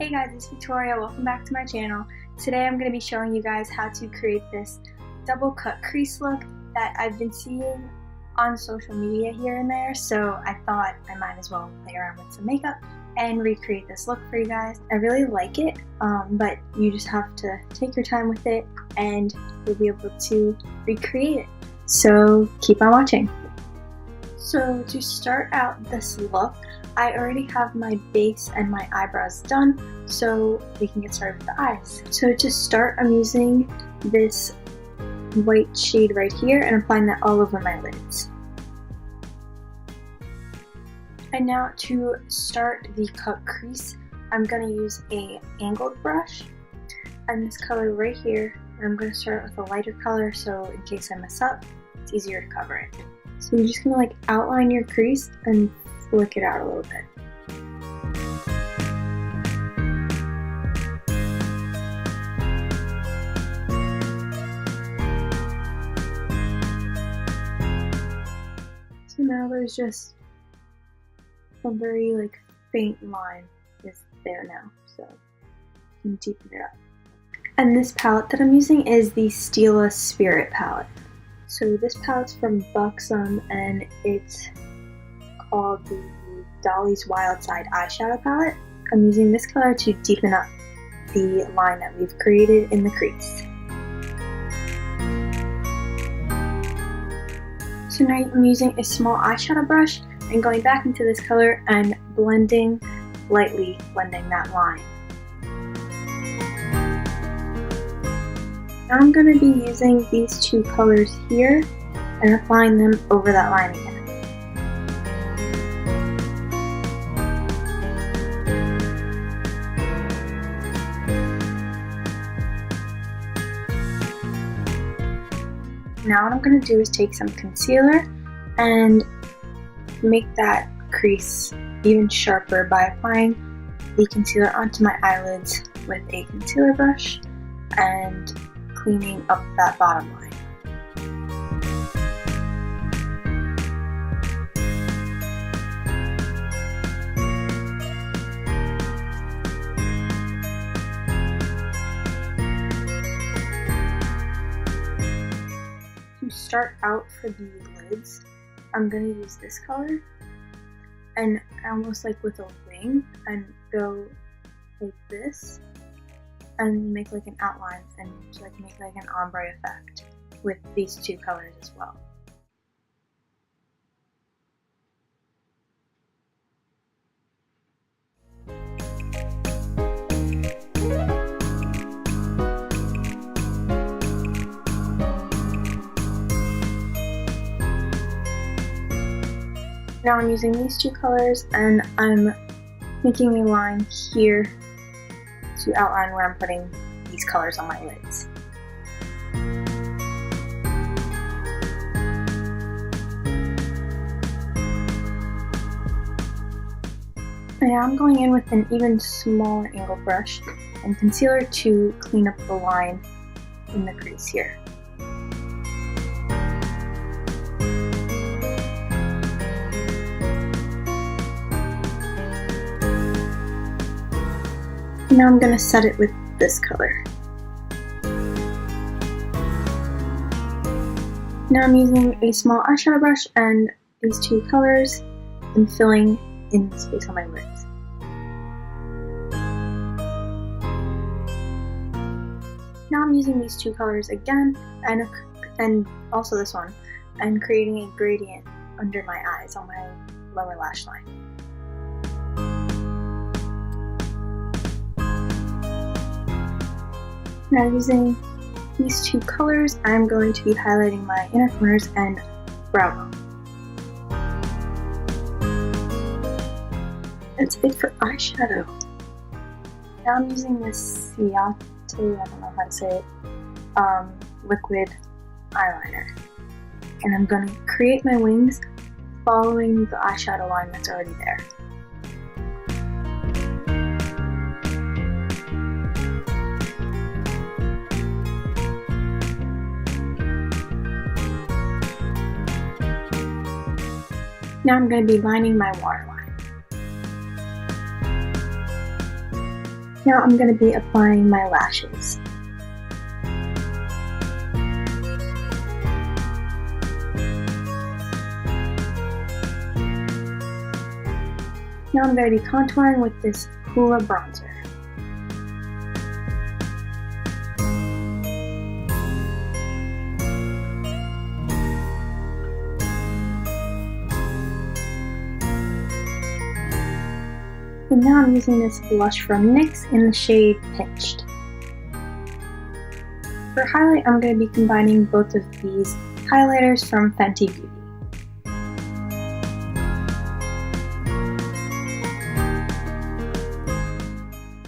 Hey guys, it's Victoria. Welcome back to my channel. Today I'm going to be showing you guys how to create this double cut crease look that I've been seeing on social media here and there, so I thought I might as well play around with some makeup and recreate this look for you guys. I really like it, but you just have to take your time with it and you'll be able to recreate it. So keep on watching. So to start out this look, I already have my base and my eyebrows done, so we can get started with the eyes. So to start, I'm using this white shade right here and applying that all over my lids. And now to start the cut crease, I'm going to use a angled brush and this color right here. I'm going to start with a lighter color so in case I mess up, it's easier to cover it. So you're just going to like outline your crease and flick it out a little bit. So now there's just a very like faint line is there now, so you can deepen it up. And this palette that I'm using is the Stila Spirit palette. So this palette's from Buxom and it's called the Dolly's Wild Side eyeshadow palette. I'm using this color to deepen up the line that we've created in the crease. So now I'm using a small eyeshadow brush and going back into this color and lightly blending that line. Now I'm going to be using these two colors here and applying them over that line again. Now what I'm going to do is take some concealer and make that crease even sharper by applying the concealer onto my eyelids with a concealer brush and cleaning up that bottom line. To start out for the lids, I'm going to use this color and almost like with a wing and go like this and make like an outline and like make like an ombre effect with these two colors as well. Now I'm using these two colors and I'm making a line here to outline where I'm putting these colors on my lids. And now I'm going in with an even smaller angle brush and concealer to clean up the line in the crease here. Now I'm going to set it with this color. Now I'm using a small eyeshadow brush and these two colors and filling in the space on my lids. Now I'm using these two colors again and also this one and creating a gradient under my eyes on my lower lash line. Now using these two colors, I'm going to be highlighting my inner corners and brow bone. That's it for eyeshadow. Now I'm using this Ciate, I don't know how to say it, liquid eyeliner. And I'm going to create my wings following the eyeshadow line that's already there. Now I'm going to be lining my waterline. Now I'm going to be applying my lashes. Now I'm going to be contouring with this Hoola bronzer. And now I'm using this blush from NYX in the shade Pinched. For highlight, I'm going to be combining both of these highlighters from Fenty Beauty.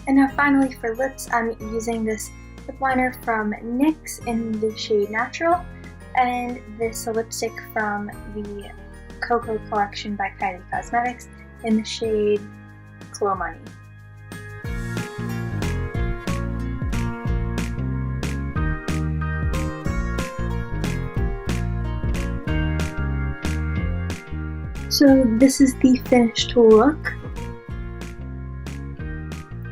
And now finally for lips, I'm using this lip liner from NYX in the shade Natural, and this lipstick from the KOKO collection by Kylie Cosmetics in the shade Khlo Money. So this is the finished look.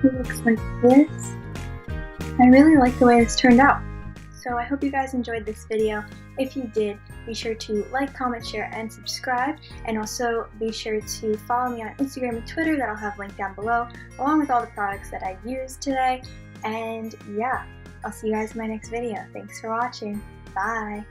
It looks like this. I really like the way this turned out. So I hope you guys enjoyed this video. If you did, be sure to like, comment, share, and subscribe. And also be sure to follow me on Instagram and Twitter that I'll have linked down below, along with all the products that I used today. And yeah, I'll see you guys in my next video. Thanks for watching. Bye!